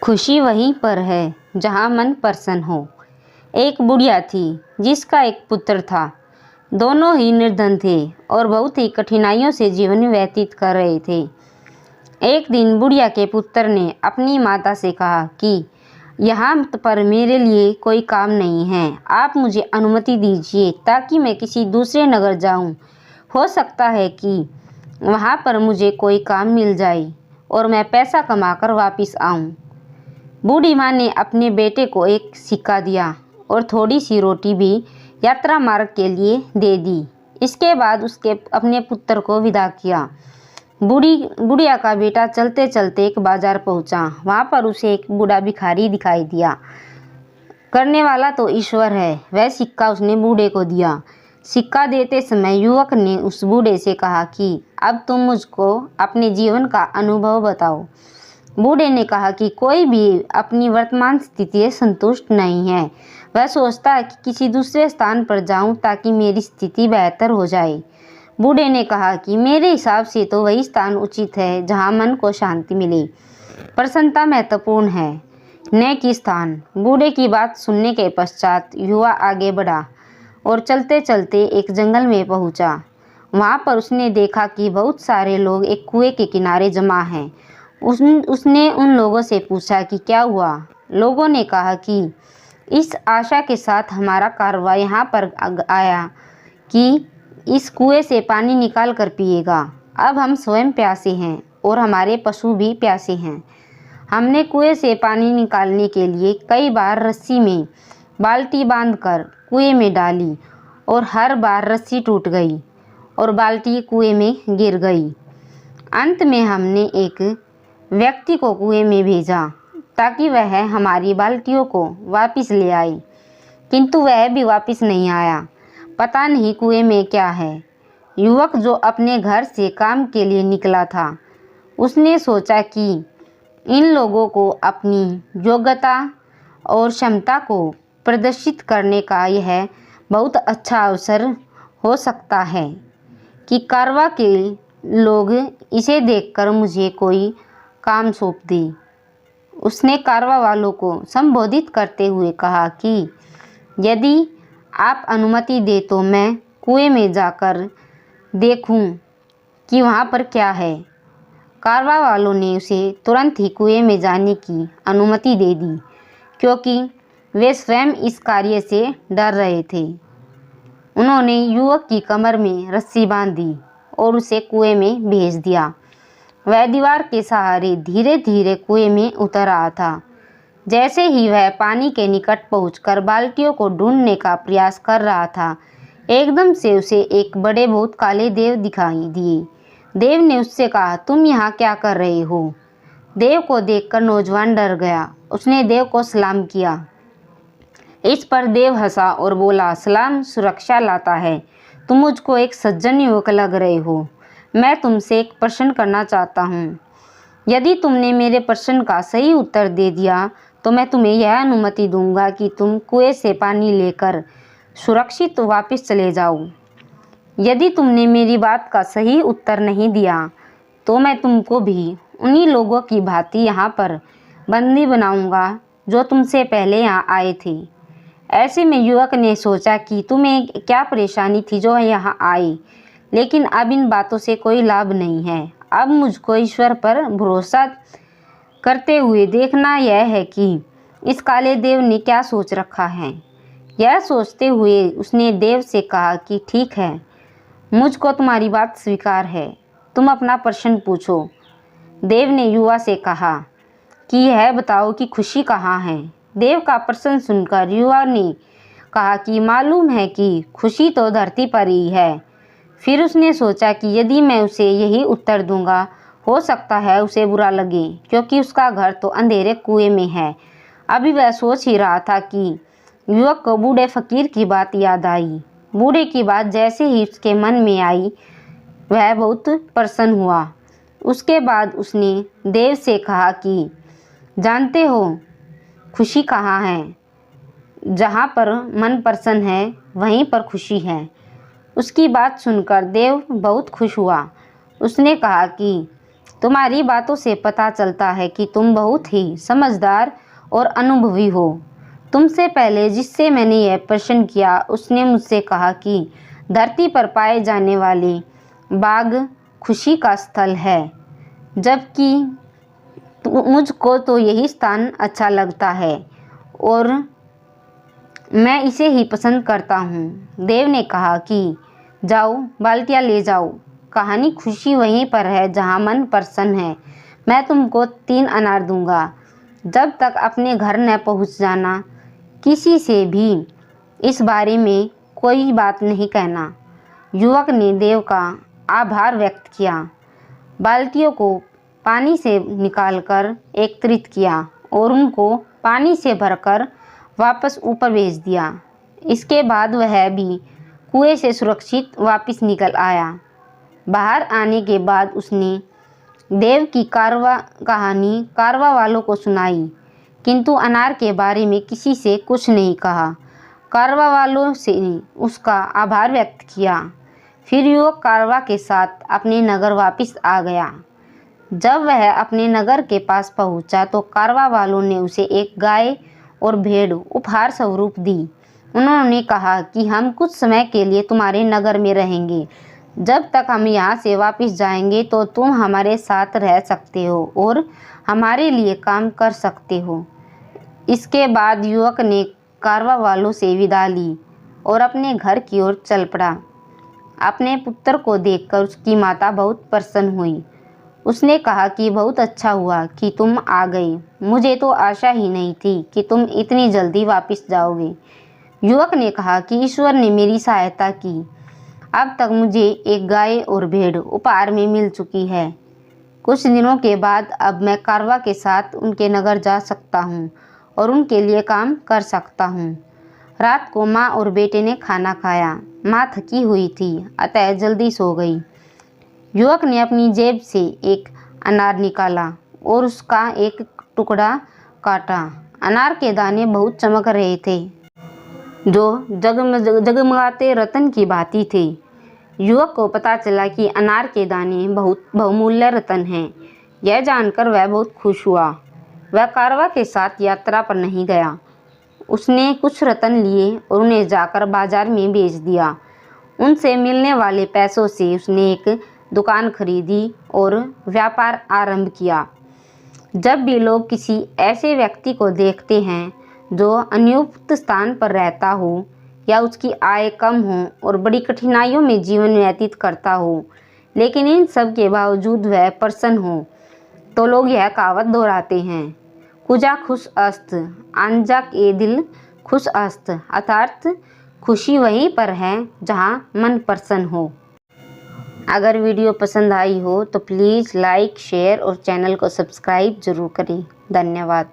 खुशी वहीं पर है जहाँ मन प्रसन्न हो। एक बुढ़िया थी जिसका एक पुत्र था। दोनों ही निर्धन थे और बहुत ही कठिनाइयों से जीवन व्यतीत कर रहे थे। एक दिन बुढ़िया के पुत्र ने अपनी माता से कहा कि यहाँ पर मेरे लिए कोई काम नहीं है, आप मुझे अनुमति दीजिए ताकि मैं किसी दूसरे नगर जाऊँ। हो सकता है कि वहाँ पर मुझे कोई काम मिल जाए और मैं पैसा कमाकर वापस आऊँ। बूढ़ी माँ ने अपने बेटे को एक सिक्का दिया और थोड़ी सी रोटी भी यात्रा मार्ग के लिए दे दी। इसके बाद उसके अपने पुत्र को विदा किया। बुढ़िया का बेटा चलते चलते एक बाजार पहुंचा। वहां पर उसे एक बूढ़ा भिखारी दिखाई दिया। करने वाला तो ईश्वर है। वह सिक्का उसने बूढ़े को दिया। सिक्का देते समय युवक ने उस बूढ़े से कहा कि अब तुम मुझको अपने जीवन का अनुभव बताओ। बूढ़े ने कहा कि कोई भी अपनी वर्तमान स्थिति से संतुष्ट नहीं है। वह सोचता है कि किसी दूसरे स्थान पर जाऊं ताकि मेरी स्थिति बेहतर हो जाए। बूढ़े ने कहा कि मेरे हिसाब से तो वही स्थान उचित है जहां मन को शांति मिले। प्रसन्नता महत्वपूर्ण है, न कि स्थान। बूढ़े की बात सुनने के पश्चात युवा आगे बढ़ा और चलते चलते एक जंगल में पहुंचा। वहां पर उसने देखा कि बहुत सारे लोग एक कुएं के किनारे जमा हैं। उसने उन लोगों से पूछा कि क्या हुआ। लोगों ने कहा कि इस आशा के साथ हमारा कारवां यहाँ पर आया कि इस कुएं से पानी निकाल कर पिएगा। अब हम स्वयं प्यासे हैं और हमारे पशु भी प्यासे हैं। हमने कुएं से पानी निकालने के लिए कई बार रस्सी में बाल्टी बांधकर कुएं में डाली और हर बार रस्सी टूट गई और बाल्टी कुएं में गिर गई। अंत में हमने एक व्यक्ति को कुएं में भेजा ताकि वह हमारी बाल्टियों को वापस ले आए, किंतु वह भी वापस नहीं आया। पता नहीं कुएं में क्या है। युवक जो अपने घर से काम के लिए निकला था, उसने सोचा कि इन लोगों को अपनी योग्यता और क्षमता को प्रदर्शित करने का यह बहुत अच्छा अवसर हो सकता है कि कारवां के लोग इसे देखकर मुझे कोई काम सौंप दे। उसने कारवां वालों को संबोधित करते हुए कहा कि यदि आप अनुमति दे तो मैं कुएं में जाकर देखूं कि वहां पर क्या है। कारवां वालों ने उसे तुरंत ही कुएं में जाने की अनुमति दे दी, क्योंकि वे स्वयं इस कार्य से डर रहे थे। उन्होंने युवक की कमर में रस्सी बांध दी और उसे कुएं में भेज दिया। वह दीवार के सहारे धीरे धीरे कुएं में उतर रहा था। जैसे ही वह पानी के निकट पहुंचकर बाल्टियों को ढूंढने का प्रयास कर रहा था, एकदम से उसे एक बड़े बहुत काले देव दिखाई दिए। देव ने उससे कहा, तुम यहाँ क्या कर रहे हो? देव को देखकर नौजवान डर गया। उसने देव को सलाम किया। इस पर देव हंसा और बोला, सलाम सुरक्षा लाता है। तुम मुझको एक सज्जन युवक लग रहे हो। मैं तुमसे एक प्रश्न करना चाहता हूँ। यदि तुमने मेरे प्रश्न का सही उत्तर दे दिया तो मैं तुम्हें यह अनुमति दूंगा कि तुम कुएं से पानी लेकर सुरक्षित वापस चले जाओ। यदि तुमने मेरी बात का सही उत्तर नहीं दिया तो मैं तुमको भी उन्हीं लोगों की भांति यहाँ पर बंदी बनाऊंगा जो तुमसे पहले यहाँ आए थे। ऐसे में युवक ने सोचा कि तुम्हें क्या परेशानी थी जो यहाँ आए, लेकिन अब इन बातों से कोई लाभ नहीं है। अब मुझको ईश्वर पर भरोसा करते हुए देखना यह है कि इस काले देव ने क्या सोच रखा है। यह सोचते हुए उसने देव से कहा कि ठीक है, मुझको तुम्हारी बात स्वीकार है। तुम अपना प्रश्न पूछो। देव ने युवा से कहा कि यह बताओ कि खुशी कहाँ है। देव का प्रश्न सुनकर युवा ने कहा कि मालूम है कि खुशी तो धरती पर ही है। फिर उसने सोचा कि यदि मैं उसे यही उत्तर दूंगा, हो सकता है उसे बुरा लगे, क्योंकि उसका घर तो अंधेरे कुएं में है। अभी वह सोच ही रहा था कि युवक को बूढ़े फकीर की बात याद आई। बूढ़े की बात जैसे ही उसके मन में आई, वह बहुत प्रसन्न हुआ। उसके बाद उसने देव से कहा कि जानते हो खुशी कहाँ है? जहाँ पर मन प्रसन्न है वहीं पर खुशी है। उसकी बात सुनकर देव बहुत खुश हुआ। उसने कहा कि तुम्हारी बातों से पता चलता है कि तुम बहुत ही समझदार और अनुभवी हो। तुमसे पहले जिससे मैंने यह प्रश्न किया उसने मुझसे कहा कि धरती पर पाए जाने वाले बाग खुशी का स्थल है, जबकि मुझको तो यही स्थान अच्छा लगता है और मैं इसे ही पसंद करता हूँ। देव ने कहा कि जाओ, बाल्टियाँ ले जाओ। कहानी खुशी वहीं पर है जहाँ मन प्रसन्न है। मैं तुमको 3 अनार दूंगा। जब तक अपने घर न पहुँच जाना, किसी से भी इस बारे में कोई बात नहीं कहना। युवक ने देव का आभार व्यक्त किया, बाल्टियों को पानी से निकालकर एकत्रित किया और उनको पानी से भरकर वापस ऊपर भेज दिया। इसके बाद वह भी कुएं से सुरक्षित वापस निकल आया। बाहर आने के बाद उसने देव की कहानी कारवा वालों को सुनाई, किंतु अनार के बारे में किसी से कुछ नहीं कहा। कारवा वालों से उसका आभार व्यक्त किया। फिर युवक कारवा के साथ अपने नगर वापस आ गया। जब वह अपने नगर के पास पहुंचा तो कारवा वालों ने उसे एक गाय और भेड़ उपहार स्वरूप दी। उन्होंने कहा कि हम कुछ समय के लिए तुम्हारे नगर में रहेंगे। जब तक हम यहाँ से वापस जाएंगे तो तुम हमारे साथ रह सकते हो और हमारे लिए काम कर सकते हो। इसके बाद युवक ने कारवा वालों से विदा ली और अपने घर की ओर चल पड़ा। अपने पुत्र को देखकर उसकी माता बहुत प्रसन्न हुई। उसने कहा कि बहुत अच्छा हुआ कि तुम आ गए। मुझे तो आशा ही नहीं थी कि तुम इतनी जल्दी वापस जाओगे। युवक ने कहा कि ईश्वर ने मेरी सहायता की। अब तक मुझे एक गाय और भेड़ उपहार में मिल चुकी है। कुछ दिनों के बाद अब मैं कारवा के साथ उनके नगर जा सकता हूँ और उनके लिए काम कर सकता हूँ। रात को माँ और बेटे ने खाना खाया। माँ थकी हुई थी, अतः जल्दी सो गई। युवक ने अपनी जेब से एक अनार निकाला और उसका एक टुकड़ा काटा। अनार के दाने बहुत चमक रहे थे, जो जगमगाते रत्न की भांति थे। युवक को पता चला कि अनार के दाने बहुत बहुमूल्य रत्न हैं। यह जानकर वह बहुत खुश हुआ। वह कारवा के साथ यात्रा पर नहीं गया। उसने कुछ रत्न लिए और उन्हें जाकर बाजार में बेच दिया। उनसे मिलने वाले पैसों से उसने एक दुकान खरीदी और व्यापार आरंभ किया। जब भी लोग किसी ऐसे व्यक्ति को देखते हैं जो अनुपयुक्त स्थान पर रहता हो या उसकी आय कम हो और बड़ी कठिनाइयों में जीवन व्यतीत करता हो, लेकिन इन सब के बावजूद वह प्रसन्न हो, तो लोग यह कहावत दोहराते हैं, कुजा खुश अस्त आंजा के दिल खुश अस्त, अर्थात खुशी वहीं पर है जहां मन प्रसन्न हो। अगर वीडियो पसंद आई हो तो प्लीज़ लाइक, शेयर और चैनल को सब्सक्राइब जरूर करें। धन्यवाद।